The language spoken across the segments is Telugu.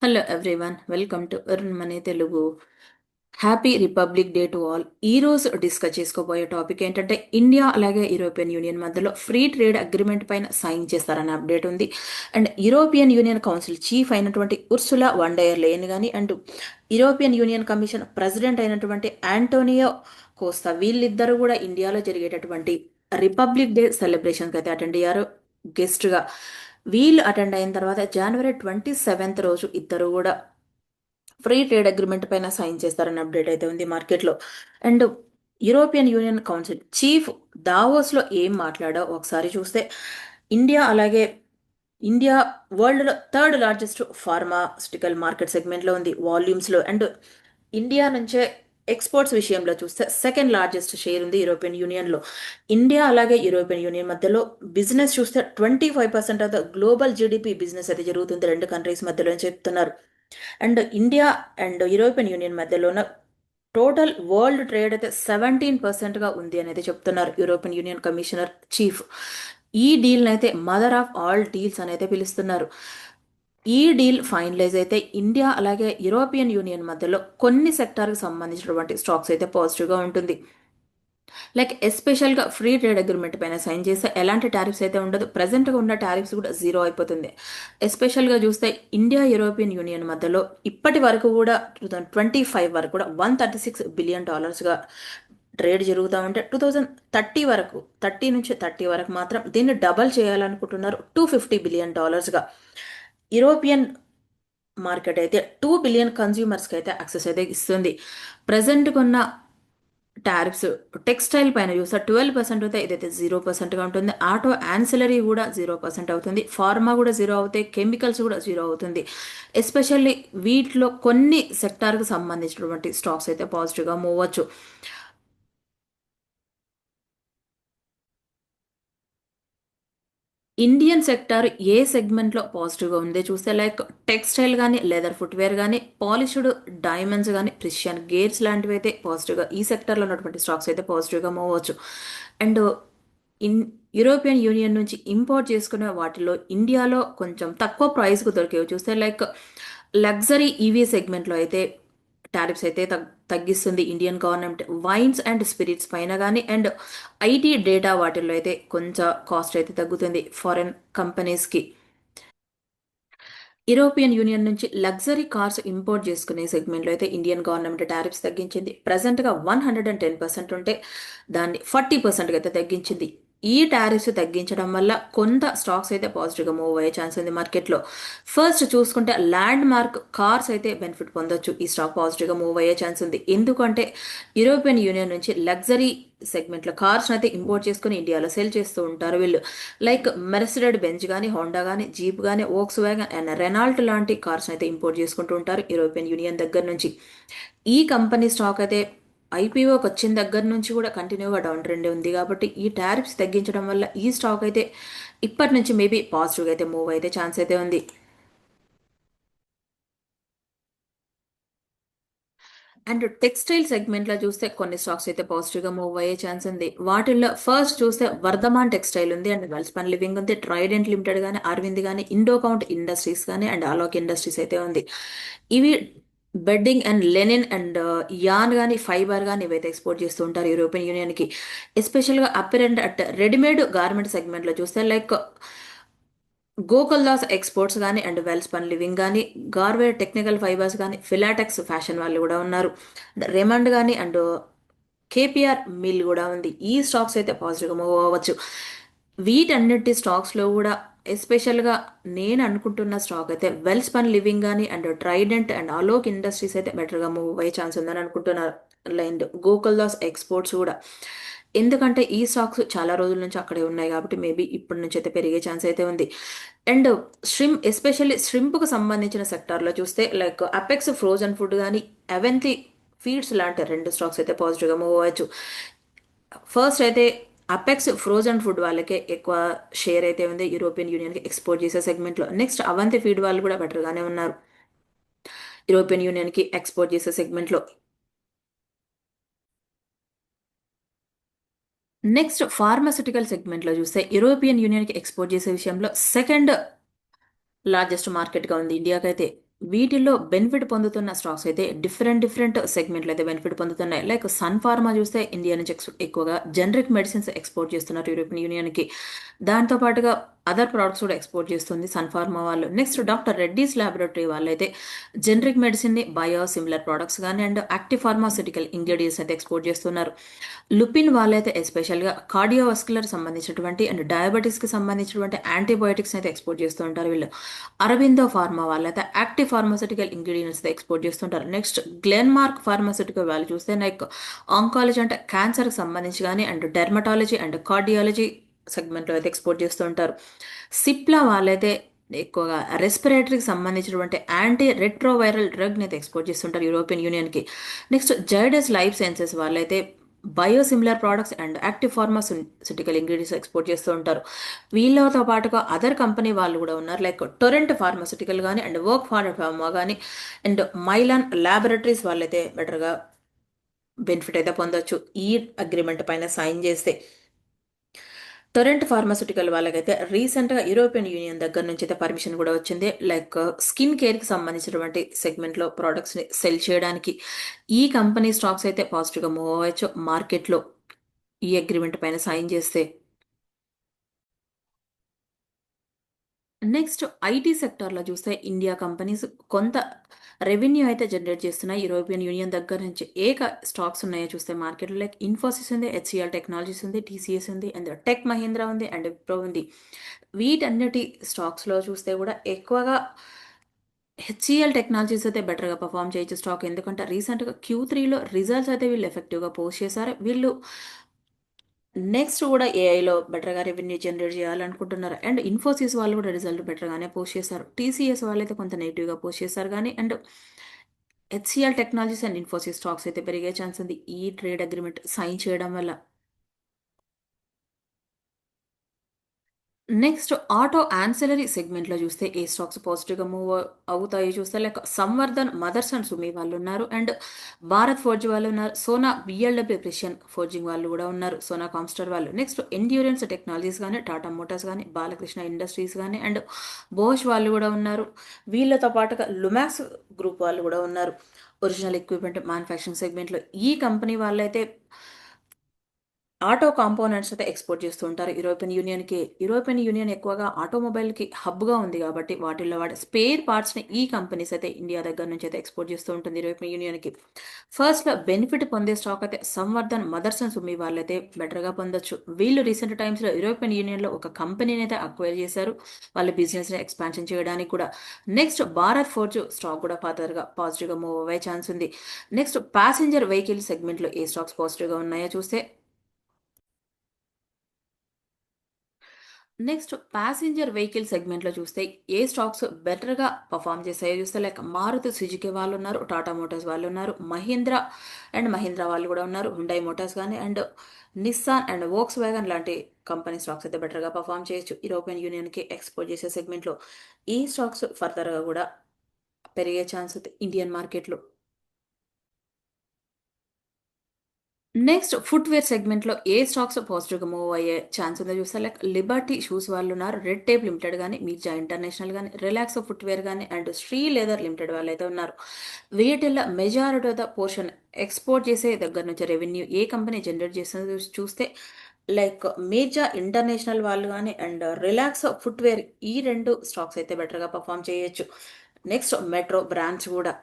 Hello everyone, welcome to earn money Telugu. Happy republic day to all. ఈ రోజు డిస్కస్ చేసుకోబోయే టాపిక్ ఏంటంటే ఇండియా అలాగే యూరోపియన్ యూనియన్ మధ్యలో ఫ్రీ ట్రేడ్ అగ్రిమెంట్ పైన సైన్ చేస్తారనే అప్డేట్ ఉంది. And European Union council chief అయినటువంటి ఉర్సులా వండయర్ లేన్ కానీ and European union commission president అయినటువంటి ఆంటోనియో కోస్తా వీళ్ళిద్దరూ కూడా ఇండియాలో జరిగేటటువంటి రిపబ్లిక్ డే సెలబ్రేషన్కి అయితే అటెండ్ అయ్యారు గెస్ట్గా. వీళ్ళు అటెండ్ అయిన తర్వాత జనవరి 27 రోజు ఇద్దరు కూడా ఫ్రీ ట్రేడ్ అగ్రిమెంట్ పైన సైన్ చేస్తారన్న అప్డేట్ అయితే ఉంది మార్కెట్లో. And European Union council chief దావోస్లో ఏం మాట్లాడో ఒకసారి చూస్తే, ఇండియా అలాగే ఇండియా వరల్డ్లో థర్డ్ లార్జెస్ట్ ఫార్మాస్యూటికల్ మార్కెట్ సెగ్మెంట్లో ఉంది వాల్యూమ్స్లో. అండ్ ఇండియా నుంచే ఎక్స్పోర్ట్స్ విషయంలో చూస్తే సెకండ్ లార్జెస్ట్ షేర్ ఉంది యూరోపియన్ యూనియన్లో. ఇండియా అలాగే యూరోపియన్ యూనియన్ మధ్యలో బిజినెస్ చూస్తే 25% of the global GDP business అయితే జరుగుతుంది రెండు కంట్రీస్ మధ్యలో అని చెప్తున్నారు. And India and European Union మధ్యలోన టోటల్ వరల్డ్ ట్రేడ్ అయితే 17%గా ఉంది అనేది చెప్తున్నారు యూరోపియన్ యూనియన్ కమిషనర్ చీఫ్. ఈ డీల్ని అయితే మదర్ ఆఫ్ ఆల్ డీల్స్ అని అయితే పిలుస్తున్నారు. ఈ డీల్ ఫైనలైజ్ అయితే ఇండియా అలాగే యూరోపియన్ యూనియన్ మధ్యలో కొన్ని సెక్టార్కి సంబంధించినటువంటి స్టాక్స్ అయితే పాజిటివ్గా ఉంటుంది. లైక్ ఎస్పెషల్గా ఫ్రీ ట్రేడ్ అగ్రిమెంట్ పైన సైన్ చేస్తే ఎలాంటి టారిఫ్స్ అయితే ఉండదు. ప్రజెంట్గా ఉన్న టారిఫ్స్ కూడా జీరో అయిపోతుంది. ఎస్పెషల్గా చూస్తే ఇండియా యూరోపియన్ యూనియన్ మధ్యలో ఇప్పటి వరకు కూడా 2025 వరకు కూడా $136 బిలియన్ ట్రేడ్ జరుగుతూ ఉంటే 2030 వరకు 30 నుంచి 30 వరకు మాత్రం దీన్ని డబల్ చేయాలనుకుంటున్నారు $250 బిలియన్. యూరోపియన్ మార్కెట్ అయితే 2 బిలియన్ కన్జ్యూమర్స్కి అయితే యాక్సెస్ అయితే ఇస్తుంది. ప్రజెంట్గా ఉన్న టారిఫ్స్ టెక్స్టైల్ పైన చూస్తే 12% అయితే ఇదైతే 0%గా ఉంటుంది. ఆటో యాన్సిలరీ కూడా 0% అవుతుంది. ఫార్మా కూడా జీరో అవుతాయి. కెమికల్స్ కూడా జీరో అవుతుంది. ఎస్పెషల్లీ వీటిలో కొన్ని సెక్టార్కి సంబంధించినటువంటి స్టాక్స్ అయితే పాజిటివ్గా మూవ్ అవ్వచ్చు. ఇండియన్ సెక్టార్ ఏ సెగ్మెంట్లో పాజిటివ్గా ఉందో చూస్తే, లైక్ టెక్స్టైల్ కానీ లెదర్ ఫుట్వేర్ కానీ పాలిష్డ్ డైమండ్స్ కానీ ప్రిషియన్ గేర్స్ లాంటివి అయితే పాజిటివ్గా ఈ సెక్టార్లో ఉన్నటువంటి స్టాక్స్ అయితే పాజిటివ్గా మూవ్ అవ్వచ్చు. అండ్ ఇన్ యూరోపియన్ యూనియన్ నుంచి ఇంపోర్ట్ చేసుకునే వాటిలో ఇండియాలో కొంచెం తక్కువ ప్రైస్కు దొరికేవి చూస్తే, లైక్ లగ్జరీ ఈవీ సెగ్మెంట్లో అయితే టారిఫ్స్ అయితే తగ్గిస్తుంది Indian government. Vines and spirits పైన కానీ అండ్ ఐటీ డేటా వాటిల్లో అయితే కొంచెం కాస్ట్ అయితే తగ్గుతుంది ఫారెన్ కంపెనీస్కి. యూరోపియన్ యూనియన్ నుంచి లగ్జరీ కార్స్ ఇంపోర్ట్ చేసుకునే సెగ్మెంట్లో అయితే ఇండియన్ గవర్నమెంట్ టారిఫ్స్ తగ్గించింది. ప్రజెంట్గా 110% ఉంటే దాన్ని 40%కి అయితే తగ్గించింది. ఈ టారిఫ్స్ తగ్గించడం వల్ల కొంత స్టాక్స్ అయితే పాజిటివ్గా మూవ్ అయ్యే ఛాన్స్ ఉంది మార్కెట్లో. ఫస్ట్ చూసుకుంటే ల్యాండ్ మార్క్ కార్స్ అయితే బెనిఫిట్ పొందొచ్చు. ఈ స్టాక్ పాజిటివ్గా మూవ్ అయ్యే ఛాన్స్ ఉంది. ఎందుకంటే యూరోపియన్ యూనియన్ నుంచి లగ్జరీ సెగ్మెంట్లో కార్స్ని అయితే ఇంపోర్ట్ చేసుకుని ఇండియాలో సెల్ చేస్తూ ఉంటారు వీళ్ళు. లైక్ మెర్సిడెడ్ బెంజ్ కానీ హోండా కానీ జీప్ కానీ వోక్స్ వ్యాగన్ అండ్ రెనాల్ట్ లాంటి కార్స్ని అయితే ఇంపోర్ట్ చేసుకుంటూ ఉంటారు యూరోపియన్ యూనియన్ దగ్గర నుంచి. ఈ కంపెనీ స్టాక్ అయితే ఐపీఓకి వచ్చిన దగ్గర నుంచి కూడా కంటిన్యూగా డౌన్ ట్రెండ్ ఉంది. కాబట్టి ఈ టారిఫ్స్ తగ్గించడం వల్ల ఈ స్టాక్ అయితే ఇప్పటి నుంచి మేబీ పాజిటివ్గా అయితే మూవ్ అయితే ఛాన్స్ అయితే ఉంది. అండ్ టెక్స్టైల్ సెగ్మెంట్లో చూస్తే కొన్ని స్టాక్స్ అయితే పాజిటివ్గా మూవ్ అయ్యే ఛాన్స్ ఉంది. వాటిల్లో ఫస్ట్ చూస్తే వర్ధమాన్ టెక్స్టైల్ ఉంది అండ్ వెల్స్పన్ లివింగ్ ఉంది. ట్రైడెంట్ లిమిటెడ్ కానీ అరవింద్ కానీ ఇండోకౌంట్ ఇండస్ట్రీస్ కానీ అండ్ అలోక్ ఇండస్ట్రీస్ అయితే ఉంది. ఇవి bedding and linen and yarn కానీ ఫైబర్ కానీ ఇవైతే ఎక్స్పోర్ట్ చేస్తూ ఉంటారు యూరోపియన్ యూనియన్కి. ఎస్పెషల్గా apparel and at readymade garment సెగ్మెంట్లో చూస్తే, లైక్ గోకుల్దాస్ ఎక్స్పోర్ట్స్ కానీ అండ్ వెల్స్పన్ లివింగ్ కానీ గార్వేర్ టెక్నికల్ ఫైబర్స్ కానీ ఫిలాటెక్స్ ఫ్యాషన్ వాళ్ళు కూడా ఉన్నారు. రెమండ్ కానీ అండ్ కేపీఆర్ మిల్ కూడా ఉంది. ఈ స్టాక్స్ అయితే పాజిటివ్గా మూవ్ అవ్వచ్చు. వీటన్నిటి స్టాక్స్లో కూడా ఎస్పెషల్గా నేను అనుకుంటున్న స్టాక్ అయితే వెల్స్పన్ లివింగ్ కానీ and Trident and Alok industries అయితే బెటర్గా మూవ్ అయ్యే ఛాన్స్ ఉందని అనుకుంటున్నారు. అండ్ గోకుల్దాస్ ఎక్స్పోర్ట్స్ కూడా, ఎందుకంటే ఈ స్టాక్స్ చాలా రోజుల నుంచి అక్కడే ఉన్నాయి కాబట్టి మేబీ ఇప్పటి నుంచి అయితే పెరిగే ఛాన్స్ అయితే ఉంది. అండ్ ఎస్పెషల్లీ శ్రింప్కు సంబంధించిన సెక్టార్లో చూస్తే, లైక్ అపెక్స్ ఫ్రోజన్ ఫుడ్ కానీ అవెంతి ఫీడ్స్ లాంటి రెండు స్టాక్స్ అయితే పాజిటివ్గా మూవ్ అవ్వచ్చు. ఫస్ట్ అయితే అపెక్స్ ఫ్రోజన్ ఫుడ్ వాళ్ళకే ఎక్కువ షేర్ అయితే ఉంది యూరోపియన్ యూనియన్కి ఎక్స్పోర్ట్ చేసే సెగ్మెంట్లో. నెక్స్ట్ అవంతి ఫీడ్ వాళ్ళు కూడా బెటర్గానే ఉన్నారు యూరోపియన్ యూనియన్కి ఎక్స్పోర్ట్ చేసే సెగ్మెంట్లో. నెక్స్ట్ ఫార్మాస్యూటికల్ సెగ్మెంట్లో చూస్తే యూరోపియన్ యూనియన్కి ఎక్స్పోర్ట్ చేసే విషయంలో సెకండ్ లార్జెస్ట్ మార్కెట్గా ఉంది ఇండియాకైతే. వీటిల్లో బెనిఫిట్ పొందుతున్న స్టాక్స్ అయితే డిఫరెంట్ డిఫరెంట్ సెగ్మెంట్లు అయితే బెనిఫిట్ పొందుతున్నాయి. లైక్ సన్ ఫార్మా చూస్తే ఇండియా నుంచి ఎక్కువగా జనరిక్ మెడిసిన్స్ ఎక్స్పోర్ట్ చేస్తున్నారు యూరోపియన్ యూనియన్కి. దాంతో పాటుగా అదర్ ప్రొడక్ట్స్ కూడా ఎక్స్పోర్ట్ చేస్తుంది సన్ ఫార్మా వాళ్ళు. నెక్స్ట్ డాక్టర్ రెడ్డీస్ ల్యాబొరేటరీ వాళ్ళైతే జనరిక్ మెడిసిన్ని బయో సిమిలర్ ప్రొడక్ట్స్ కానీ అండ్ యాక్టివ్ ఫార్మాస్యూటికల్ ఇంగ్రీడియంట్స్ అయితే ఎక్స్పోర్ట్ చేస్తున్నారు. లుపిన్ వాళ్ళైతే ఎస్పెషల్గా కార్డియోవాస్కులర్ సంబంధించినటువంటి అండ్ డయాబెటీస్కి సంబంధించినటువంటి యాంటీబయోటిక్స్ అయితే ఎక్స్పోర్ట్ చేస్తూ ఉంటారు వీళ్ళు. అరవిందో ఫార్మా వాళ్ళైతే యాక్టివ్ ఫార్మాస్యూటికల్ ఇంగ్రీడియంట్స్ అయితే ఎక్స్పోర్ట్ చేస్తుంటారు. నెక్స్ట్ గ్లెన్మార్క్ ఫార్మాస్యూటికల్ వాళ్ళు చూస్తే లైక్ ఆంకాలజీ అంటే క్యాన్సర్కి సంబంధించి కానీ అండ్ డెర్మటాలజీ అండ్ కార్డియాలజీ సెగ్మెంట్లో అయితే ఎక్స్పోర్ట్ చేస్తూ ఉంటారు. సిప్లా వాళ్ళైతే ఎక్కువగా రెస్పిరేటరీకి సంబంధించినటువంటి యాంటీ రెట్రోవైరల్ డ్రగ్ని అయితే ఎక్స్పోర్ట్ చేస్తుంటారు యూరోపియన్ యూనియన్కి. నెక్స్ట్ జైడస్ లైఫ్ సైన్సెస్ వాళ్ళైతే biosimilar products and active pharmaceutical ingredients export చేస్తూ ఉంటారు. వీళ్ళతో పాటుగా అదర్ కంపెనీ వాళ్ళు కూడా ఉన్నారు లైక్ టొరెంట్ ఫార్మాస్యూటికల్ కానీ అండ్ వర్క్ ఫార్మా కానీ అండ్ మైలాన్ ల్యాబొరేటరీస్ వాళ్ళైతే బెటర్గా బెనిఫిట్ అయితే పొందొచ్చు ఈ అగ్రిమెంట్ పైన సైన్ చేస్తే. టొరెంట్ ఫార్మాస్యూటికల్ వాళ్ళకైతే రీసెంట్గా యూరోపియన్ యూనియన్ దగ్గర నుంచి అయితే పర్మిషన్ కూడా వచ్చింది లైక్ స్కిన్ కేర్కి సంబంధించినటువంటి సెగ్మెంట్లో ప్రోడక్ట్స్ని సెల్ చేయడానికి. ఈ కంపెనీ స్టాక్స్ అయితే పాజిటివ్గా మూవ్ అవ్వచ్చు మార్కెట్లో ఈ అగ్రిమెంట్ పైన సైన్ చేస్తే. నెక్స్ట్ ఐటీ సెక్టార్లో చూస్తే ఇండియా కంపెనీస్ కొంత రెవెన్యూ అయితే జనరేట్ చేస్తున్నాయి యూరోపియన్ యూనియన్ దగ్గర నుంచి. స్టాక్స్ ఉన్నాయో చూస్తే మార్కెట్లో లైక్ ఇన్ఫోసిస్ ఉంది, హెచ్సిఎల్ టెక్నాలజీస్ ఉంది, టీసీఎస్ ఉంది అండ్ టెక్ మహీంద్రా ఉంది అండ్ విప్రో ఉంది. వీటన్నిటి స్టాక్స్లో చూస్తే కూడా ఎక్కువగా హెచ్సిఎల్ టెక్నాలజీస్ అయితే బెటర్గా పర్ఫామ్ చేయొచ్చు స్టాక్. ఎందుకంటే రీసెంట్గా Q3లో రిజల్ట్స్ అయితే వీళ్ళు ఎఫెక్టివ్గా పోస్ట్ చేశారు. వీళ్ళు నెక్స్ట్ కూడా ఏఐలో బెటర్గా రెవెన్యూ జనరేట్ చేయాలనుకుంటున్నారు. అండ్ ఇన్ఫోసిస్ వాళ్ళు కూడా రిజల్ట్ బెటర్గానే పోస్ట్ చేశారు. టీసీఎస్ వాళ్ళైతే కొంత నెగిటివ్గా పోస్ట్ చేశారు కానీ and HCl technologies and Infosys stocks అయితే పెరిగే ఛాన్స్ ఉంది ఈ ట్రేడ్ అగ్రిమెంట్ సైన్ చేయడం వల్ల. నెక్స్ట్ ఆటో యాన్సిలరీ సెగ్మెంట్లో చూస్తే ఏ స్టాక్స్ పాజిటివ్గా మూవ్ అవుతాయో చూస్తే లైక్ సంవర్ధన్ మదర్స్ అండ్ సుమి వాళ్ళు ఉన్నారు అండ్ భారత్ ఫోర్జ్ వాళ్ళు ఉన్నారు. సోనా బిఎల్డబ్ల్యూ ప్రిషన్ ఫోర్జింగ్ వాళ్ళు కూడా ఉన్నారు, సోనా కామ్స్టర్ వాళ్ళు. నెక్స్ట్ ఎండ్యూరెన్స్ టెక్నాలజీస్ కానీ టాటా మోటార్స్ కానీ బాలకృష్ణ ఇండస్ట్రీస్ కానీ అండ్ బోష్ వాళ్ళు కూడా ఉన్నారు. వీళ్ళతో పాటుగా లుమాక్స్ గ్రూప్ వాళ్ళు కూడా ఉన్నారు ఒరిజినల్ ఎక్విప్మెంట్ మ్యానుఫ్యాక్చరింగ్ సెగ్మెంట్లో. ఈ కంపెనీ వాళ్ళైతే ఆటో కాంపోనెంట్స్ అయితే ఎక్స్పోర్ట్ చేస్తూ ఉంటారు యూరోపియన్ యూనియన్కి. యూరోపియన్ యూనియన్ ఎక్కువగా ఆటోమొబైల్కి హబ్గా ఉంది కాబట్టి వాటిల్లో వాడే స్పేర్ పార్ట్స్ని ఈ కంపెనీస్ అయితే ఇండియా దగ్గర నుంచి అయితే ఎక్స్పోర్ట్ చేస్తూ ఉంటుంది యూరోపియన్ యూనియన్కి. ఫస్ట్లో బెనిఫిట్ పొందే స్టాక్ అయితే సంవర్ధన్ మదర్స్ అండ్ సుమి వాళ్ళైతే బెటర్గా పొందొచ్చు. వీళ్ళు రీసెంట్ టైమ్స్లో యూరోపియన్ యూనియన్లో ఒక కంపెనీని అయితే అక్వైర్ చేశారు వాళ్ళ బిజినెస్ని ఎక్స్పాన్షన్ చేయడానికి కూడా. నెక్స్ట్ భారత్ ఫోర్జ్ స్టాక్ కూడా ఫర్దర్గా పాజిటివ్గా మూవ్ అయ్యే ఛాన్స్ ఉంది. నెక్స్ట్ ప్యాసింజర్ వెహికల్ సెగ్మెంట్లో ఏ స్టాక్స్ పాజిటివ్గా ఉన్నాయో చూస్తే నెక్స్ట్ ప్యాసింజర్ వెహికల్ సెగ్మెంట్లో చూస్తే ఏ స్టాక్స్ బెటర్గా పర్ఫామ్ చేస్తాయో చూస్తే లైక్ మారుతి సుజుకి వాళ్ళు ఉన్నారు, టాటా మోటార్స్ వాళ్ళు ఉన్నారు, మహీంద్రా అండ్ మహీంద్రా వాళ్ళు కూడా ఉన్నారు, హుండై మోటార్స్ కానీ and Nissan and Volkswagen లాంటి కంపెనీ స్టాక్స్ అయితే బెటర్గా పర్ఫామ్ చేయొచ్చు యూరోపియన్ యూనియన్కి ఎక్స్పోర్ట్ చేసే సెగ్మెంట్లో. ఈ స్టాక్స్ ఫర్దర్గా కూడా పెరిగే ఛాన్స్ ఉంది ఇండియన్ మార్కెట్లో. నెక్స్ట్ ఫుట్వేర్ సెగ్మెంట్లో ఏ స్టాక్స్ పాజిటివ్గా మూవ్ అయ్యే ఛాన్స్ ఉందో చూస్తే లైక్ లిబర్టీ షూస్ వాళ్ళు ఉన్నారు, రెడ్ టేప్ లిమిటెడ్ కానీ, మీర్జా ఇంటర్నేషనల్ కానీ, రిలాక్స్ ఫుట్వేర్ కానీ అండ్ శ్రీ లెదర్ లిమిటెడ్ వాళ్ళు అయితే ఉన్నారు. వీటిల్లో majority of the portion export చేసే దగ్గర నుంచి రెవెన్యూ ఏ కంపెనీ జనరేట్ చేస్తుందో చూస్తే లైక్ మీర్జా ఇంటర్నేషనల్ వాళ్ళు కానీ అండ్ రిలాక్స్ ఫుట్వేర్ ఈ రెండు స్టాక్స్ అయితే బెటర్గా పర్ఫామ్ చేయొచ్చు. నెక్స్ట్ మెట్రో బ్రాంచ్ కూడా.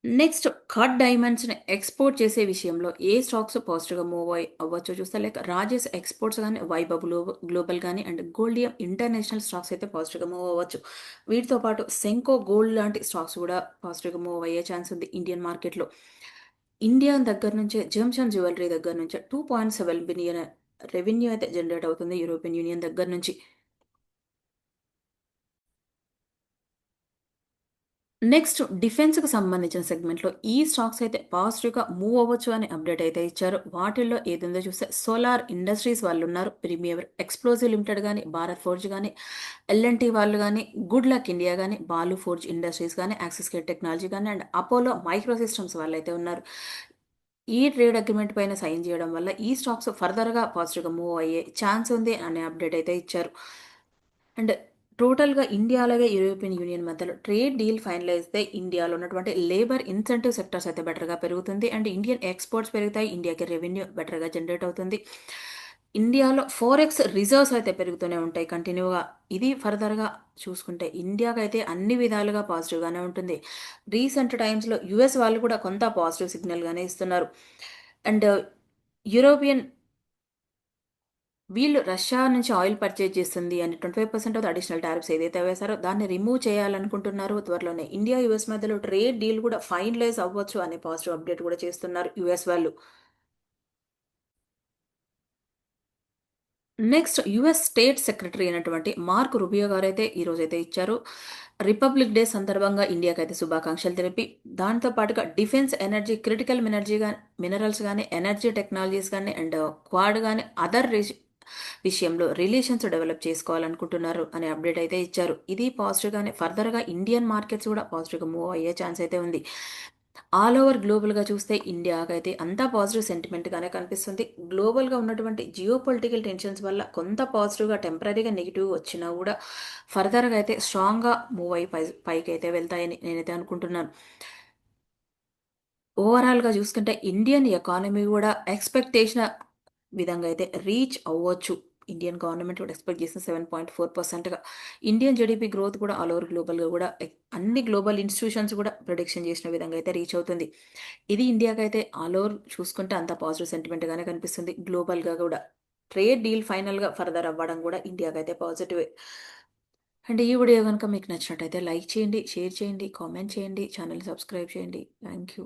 నెక్స్ట్ కట్ డైమండ్స్ని ఎక్స్పోర్ట్ చేసే విషయంలో ఏ స్టాక్స్ పాజిటివ్గా మూవ్ అవ్వచ్చో చూస్తే లైక్ రాజేష్ ఎక్స్పోర్ట్స్ కానీ, వైభవ్ గ్లోబల్ కానీ అండ్ గోల్డియం ఇంటర్నేషనల్ స్టాక్స్ అయితే పాజిటివ్గా మూవ్ అవ్వచ్చు. వీటితో పాటు సెంకో గోల్డ్ లాంటి స్టాక్స్ కూడా పాజిటివ్గా మూవ్ అయ్యే ఛాన్స్ ఉంది ఇండియన్ మార్కెట్లో. ఇండియా దగ్గర నుంచే జెమ్స్ అండ్ జ్యువెలరీ దగ్గర నుంచే 2.7 బిలియన్ రెవెన్యూ అయితే జనరేట్ అవుతుంది యూరోపియన్ యూనియన్ దగ్గర నుంచి. నెక్స్ట్ డిఫెన్స్కి సంబంధించిన సెగ్మెంట్లో ఈ స్టాక్స్ అయితే పాజిటివ్గా మూవ్ అవ్వచ్చు అని అప్డేట్ అయితే ఇచ్చారు. వాటిల్లో ఏదుందో చూస్తే సోలార్ ఇండస్ట్రీస్ వాళ్ళు ఉన్నారు, ప్రీమియర్ ఎక్స్ప్లోజివ్ లిమిటెడ్ కానీ, భారత్ ఫోర్జ్ కానీ, ఎల్ఎన్టీ వాళ్ళు కానీ, గుడ్ లక్ ఇండియా కానీ, బాలు ఫోర్జ్ ఇండస్ట్రీస్ కానీ, యాక్సిస్ కేర్ టెక్నాలజీ కానీ అండ్ అపోలో మైక్రో సిస్టమ్స్ వాళ్ళు అయితే ఉన్నారు. ఈ ట్రేడ్ అగ్రీమెంట్ పైన సైన్ చేయడం వల్ల ఈ స్టాక్స్ ఫర్దర్‌గా పాజిటివ్‌గా మూవ్ అయ్యే ఛాన్స్ ఉంది అనే అప్డేట్ అయితే ఇచ్చారు. అండ్ టోటల్‌గా ఇండియా అలాగే యూరోపియన్ యూనియన్ మధ్యలో ట్రేడ్ డీల్ ఫైనలైజ్ అయితే ఇండియాలో ఉన్నటువంటి లేబర్ ఇన్సెంటివ్ సెక్టార్స్ అయితే బెటర్‌గా పెరుగుతుంది. అండ్ ఇండియన్ ఎక్స్‌పోర్ట్స్ పెరుగుతాయి. ఇండియాకి రెవెన్యూ బెటర్‌గా జనరేట్ అవుతుంది. ఇండియాలో ఫారెక్స్ రిజర్వ్స్ అయితే పెరుగుతూనే ఉంటాయి కంటిన్యూగా. ఇది ఫర్దర్‌గా చూసుకుంటే ఇండియాకైతే అన్ని విధాలుగా పాజిటివ్‌గానే ఉంటుంది. రీసెంట్ టైమ్స్‌లో యూఎస్ వాళ్ళు కూడా కొంత పాజిటివ్ సిగ్నల్‌గానే ఇస్తున్నారు. అండ్ యూరోపియన్ వీళ్ళు రష్యా నుంచి ఆయిల్ పర్చేజ్ చేస్తుంది అని 25% ఆఫ్ ద అడిషనల్ టారిఫ్స్ ఏదైతే వేశారో దాన్ని రిమూవ్ చేయాలనుకుంటున్నారు త్వరలోనే. ఇండియా, యూఎస్ మధ్యలో ట్రేడ్ డీల్ కూడా ఫైనలైజ్ అవ్వచ్చు అనే పాజిటివ్ అప్డేట్ కూడా చేస్తున్నారు యూఎస్ వాళ్ళు. నెక్స్ట్ యూఎస్ స్టేట్ సెక్రటరీ అయినటువంటి మార్క్ రుబియో గారైతే ఈరోజైతే ఇచ్చారు. రిపబ్లిక్ డే సందర్భంగా ఇండియాకైతే శుభాకాంక్షలు తెలిపి, దాంతో పాటుగా డిఫెన్స్, ఎనర్జీ, క్రిటికల్ మినరల్స్ గానీ, ఎనర్జీ టెక్నాలజీస్ గానీ అండ్ క్వాడ్ గానీ అదర్ విషయంలో రిలేషన్స్ డెవలప్ చేసుకోవాలనుకుంటున్నారు అనే అప్డేట్ అయితే ఇచ్చారు. ఇది పాజిటివ్‌గానే ఫర్దర్‌గా ఇండియన్ మార్కెట్స్ కూడా పాజిటివ్‌గా మూవ్ అయ్యే ఛాన్స్ అయితే ఉంది. ఆల్ ఓవర్ గ్లోబల్‌గా చూస్తే ఇండియాకైతే అంతా పాజిటివ్ సెంటిమెంట్‌గానే కనిపిస్తుంది. గ్లోబల్‌గా ఉన్నటువంటి జియోపొలిటికల్ టెన్షన్స్ వల్ల కొంత పాజిటివ్‌గా టెంపరరీగా నెగెటివ్ వచ్చినా కూడా ఫర్దర్‌గా అయితే స్ట్రాంగ్‌గా మూవ్ అయ్యి పైకైతే వెళ్తాయని నేనైతే అనుకుంటున్నాను. ఓవరాల్‌గా చూసుకుంటే ఇండియన్ ఎకానమీ గూడా ఎక్స్‌పెక్ట్ చేసిన విధంగా అయితే రీచ్ అవ్వచ్చు. ఇండియన్ గవర్నమెంట్ కూడా ఎక్స్‌పెక్ట్ చేసిన 7.4%గా. ఇండియన్ జీడీపీ గ్రోత్ కూడా ఆల్ ఓవర్ గ్లోబల్‌గా గూడా అన్ని గ్లోబల్ ఇన్‌స్టిట్యూషన్స్ కూడా ప్రిడిక్షన్ చేసిన విధంగా అయితే రీచ్ అవుతుంది. ఇది ఇండియాకైతే ఆల్ ఓవర్ చూసుకుంటే అంతా పాజిటివ్ సెంటిమెంట్‌గానే కనిపిస్తుంది. గ్లోబల్‌గా గూడా. ట్రేడ్ డీల్ ఫైనల్‌గా ఫర్దర్ అవ్వడం గూడా ఇండియాకైతే పాజిటివే. అండ్ ఈ వీడియో గనుక మీకు నచ్చినట్టయితే లైక్ చేయండి, షేర్ చేయండి, కామెంట్ చేయండి, ఛానెల్‌ని సబ్స్క్రైబ్ చేయండి. Thank you.